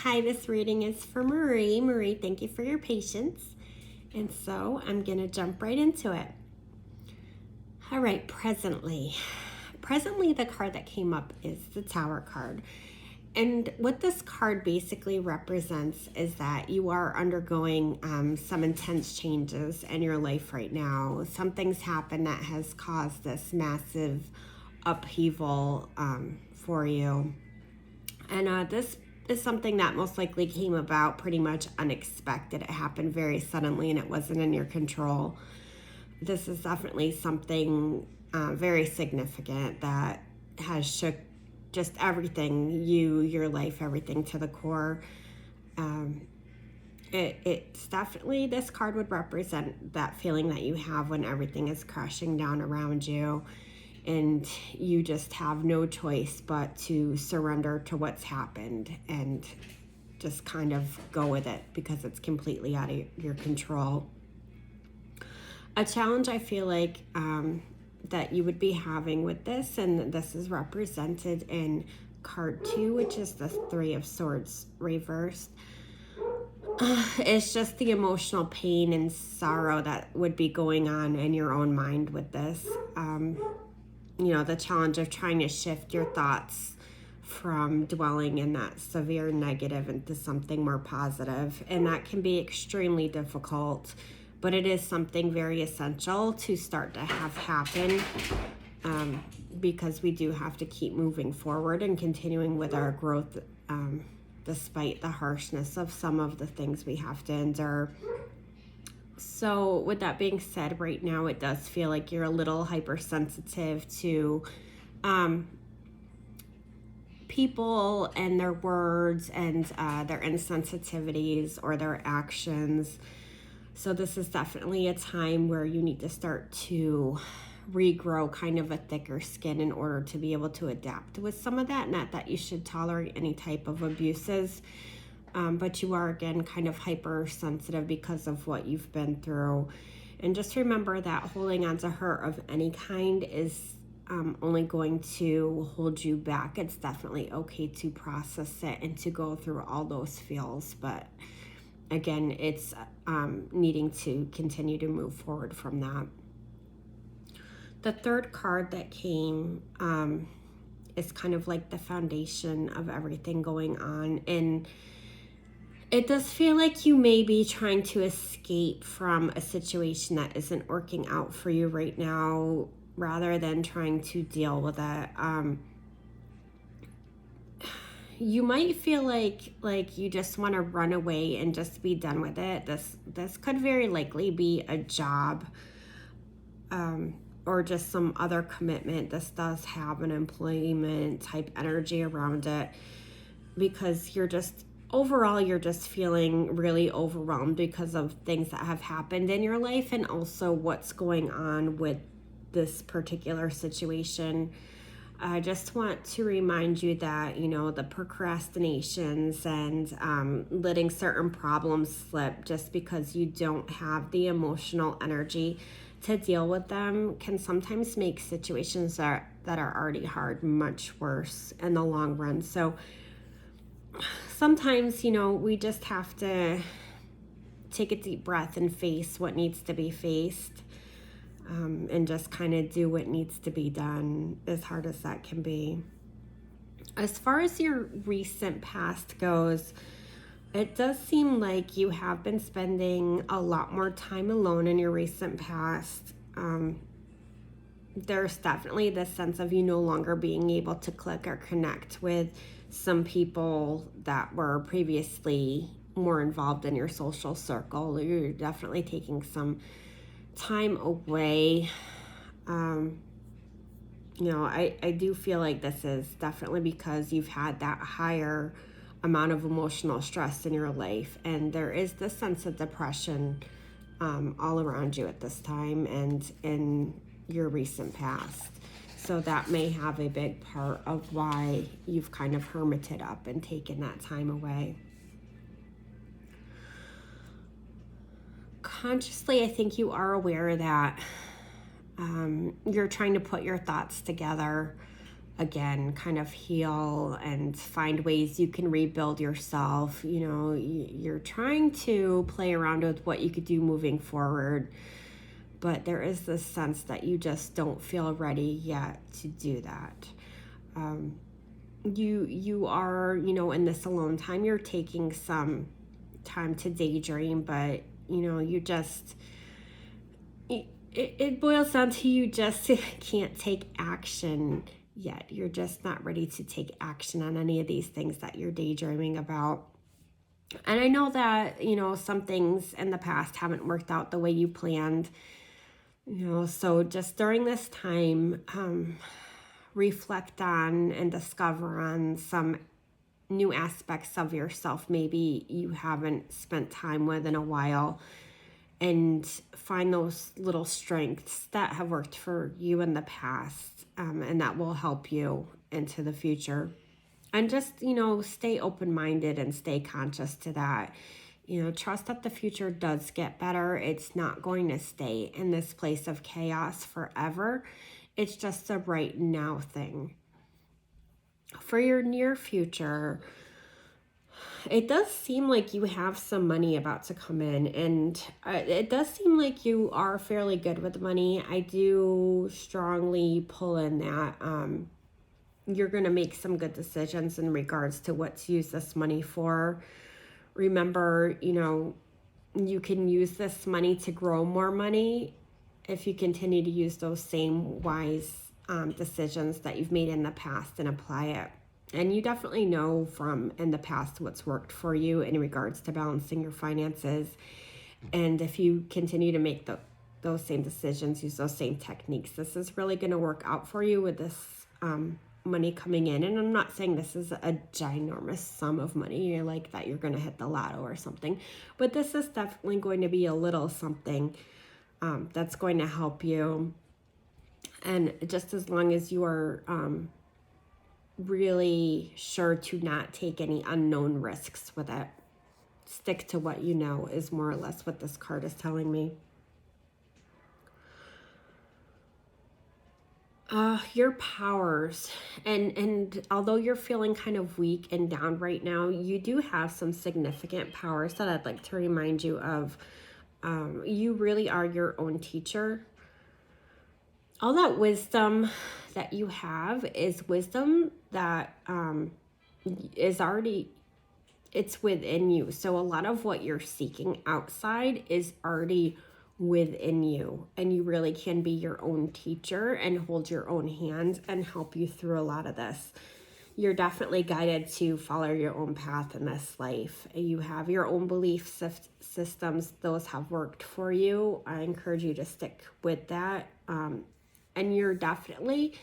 Hi, this reading is for Marie. Marie, thank you for your patience. And so I'm going to jump right into it. All right, presently. Presently, the card that came up is the Tower card. And what this card basically represents is that you are undergoing some intense changes in your life right now. Something's happened that has caused this massive upheaval for you. And this is something that most likely came about pretty much unexpected. It happened very suddenly and it wasn't in your control. This is definitely something very significant that has shook just everything, your life, everything to the core. It's definitely, this card would represent that feeling that you have when everything is crashing down around you and you just have no choice but to surrender to what's happened and just kind of go with it because it's completely out of your control. A challenge I feel like that you would be having with this, and this is represented in card 2, which is the Three of Swords reversed. It's just the emotional pain and sorrow that would be going on in your own mind with this. The challenge of trying to shift your thoughts from dwelling in that severe negative into something more positive. And that can be extremely difficult, but it is something very essential to start to have happen because we do have to keep moving forward and continuing with our growth despite the harshness of some of the things we have to endure. So with that being said, right now it does feel like you're a little hypersensitive to people and their words and their insensitivities or their actions. So this is definitely a time where you need to start to regrow kind of a thicker skin in order to be able to adapt with some of that. Not that you should tolerate any type of abuses, but you are, again, kind of hypersensitive because of what you've been through. And just remember that holding on to hurt of any kind is only going to hold you back. It's definitely okay to process it and to go through all those feels, but again, it's needing to continue to move forward from that. The third card that came is kind of like the foundation of everything going on, and it does feel like you may be trying to escape from a situation that isn't working out for you right now rather than trying to deal with it. You might feel like you just want to run away and just be done with it. This could very likely be a job or just some other commitment. This does have an employment type energy around it because you're just feeling really overwhelmed because of things that have happened in your life and also what's going on with this particular situation. I just want to remind you that, the procrastinations and letting certain problems slip just because you don't have the emotional energy to deal with them can sometimes make situations that are already hard much worse in the long run. So sometimes, we just have to take a deep breath and face what needs to be faced. And just kind of do what needs to be done, as hard as that can be. As far as your recent past goes, it does seem like you have been spending a lot more time alone in your recent past. There's definitely this sense of you no longer being able to click or connect with some people that were previously more involved in your social circle. You're definitely taking some time away. I do feel like this is definitely because you've had that higher amount of emotional stress in your life, and there is this sense of depression all around you at this time and in your recent past. So that may have a big part of why you've kind of hermited up and taken that time away. Consciously, I think you are aware that you're trying to put your thoughts together again, kind of heal and find ways you can rebuild yourself. You're trying to play around with what you could do moving forward, but there is this sense that you just don't feel ready yet to do that. You are, in this alone time, you're taking some time to daydream, but you just, it boils down to you just can't take action yet. You're just not ready to take action on any of these things that you're daydreaming about. And I know that, some things in the past haven't worked out the way you planned, so just during this time, reflect on and discover on some new aspects of yourself maybe you haven't spent time with in a while, and find those little strengths that have worked for you in the past, and that will help you into the future. And just, stay open-minded and stay conscious to that. Trust that the future does get better. It's not going to stay in this place of chaos forever. It's just a right now thing. For your near future, it does seem like you have some money about to come in, and it does seem like you are fairly good with money. I do strongly pull in that you're going to make some good decisions in regards to what to use this money for. Remember, you can use this money to grow more money if you continue to use those same wise decisions that you've made in the past and apply it. And you definitely know from in the past what's worked for you in regards to balancing your finances. And if you continue to make those same decisions, use those same techniques, this is really going to work out for you with this money coming in. And I'm not saying this is a ginormous sum of money, like that you're going to hit the lotto or something, but this is definitely going to be a little something that's going to help you. And just as long as you are really sure to not take any unknown risks with it, stick to what you know, is more or less what this card is telling me. Your powers, and although you're feeling kind of weak and down right now, you do have some significant powers that I'd like to remind you of. You really are your own teacher. All that wisdom that you have is wisdom that is already, it's within you. So a lot of what you're seeking outside is already within you, and you really can be your own teacher and hold your own hand and help you through a lot of this. You're definitely guided to follow your own path in this life. You have your own belief systems. Those have worked for you. I encourage you to stick with that. And you're definitely,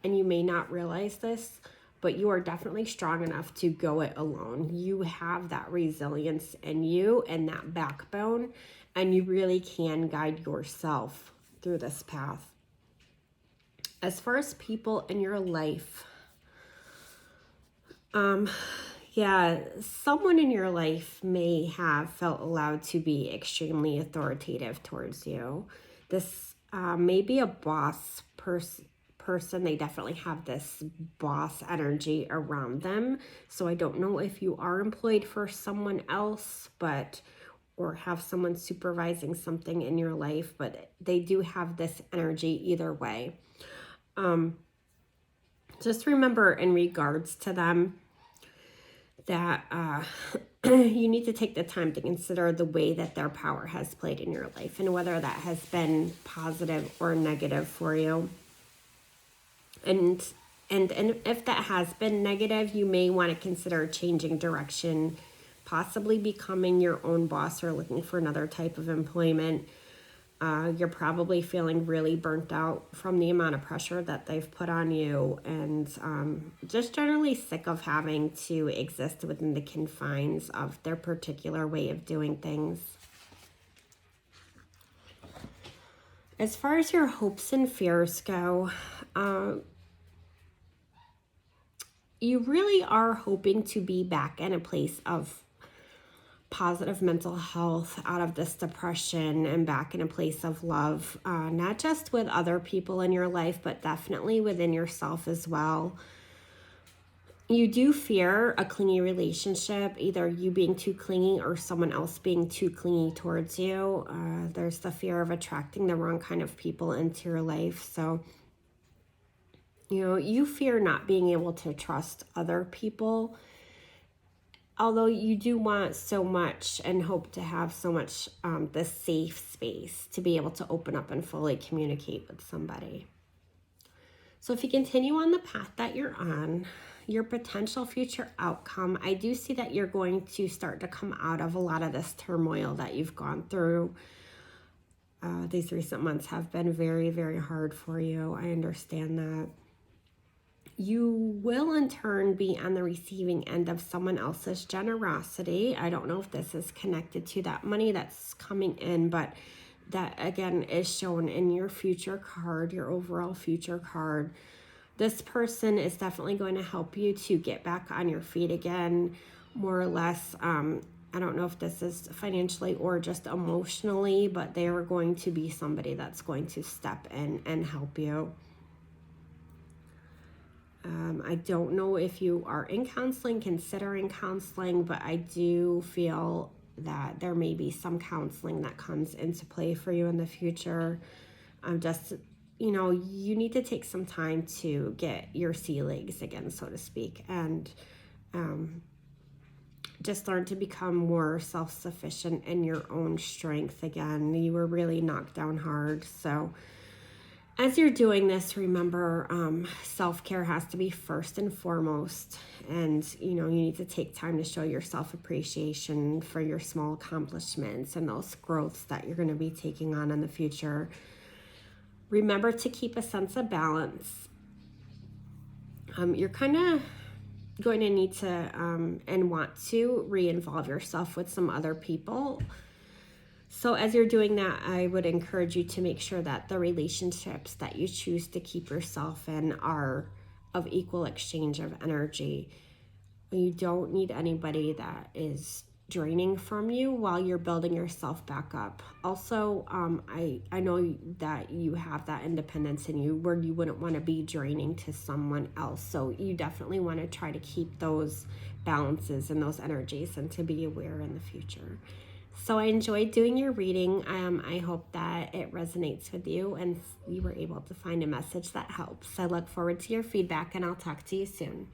and you may not realize this, but you are definitely strong enough to go it alone. You have that resilience in you and that backbone, and you really can guide yourself through this path. As far as people in your life, someone in your life may have felt allowed to be extremely authoritative towards you. This may be a boss person. They definitely have this boss energy around them. So I don't know if you are employed for someone else, or have someone supervising something in your life, but they do have this energy either way. Just remember in regards to them that you need to take the time to consider the way that their power has played in your life and whether that has been positive or negative for you. And if that has been negative, you may want to consider changing direction, possibly becoming your own boss or looking for another type of employment. You're probably feeling really burnt out from the amount of pressure that they've put on you, and just generally sick of having to exist within the confines of their particular way of doing things. As far as your hopes and fears go, you really are hoping to be back in a place of positive mental health out of this depression and back in a place of love, not just with other people in your life, but definitely within yourself as well. You do fear a clingy relationship, either you being too clingy or someone else being too clingy towards you. There's the fear of attracting the wrong kind of people into your life. So, you fear not being able to trust other people, although you do want so much and hope to have so much the safe space to be able to open up and fully communicate with somebody. So if you continue on the path that you're on, your potential future outcome, I do see that you're going to start to come out of a lot of this turmoil that you've gone through. These recent months have been very, very hard for you. I understand that. You will in turn be on the receiving end of someone else's generosity. I don't know if this is connected to that money that's coming in, but that again is shown in your future card, your overall future card. This person is definitely going to help you to get back on your feet again, more or less. I don't know if this is financially or just emotionally, but they are going to be somebody that's going to step in and help you. I don't know if you are in counseling, considering counseling, but I do feel that there may be some counseling that comes into play for you in the future. You need to take some time to get your sea legs again, so to speak, and just learn to become more self-sufficient in your own strength again. You were really knocked down hard, so as you're doing this, remember self-care has to be first and foremost, and you need to take time to show yourself appreciation for your small accomplishments and those growths that you're going to be taking on in the future. Remember to keep a sense of balance. You're kind of going to need to and want to re-involve yourself with some other people. So as you're doing that, I would encourage you to make sure that the relationships that you choose to keep yourself in are of equal exchange of energy. You don't need anybody that is draining from you while you're building yourself back up. Also, I know that you have that independence in you where you wouldn't want to be draining to someone else. So you definitely want to try to keep those balances and those energies and to be aware in the future. So I enjoyed doing your reading. I hope that it resonates with you and you were able to find a message that helps. I look forward to your feedback and I'll talk to you soon.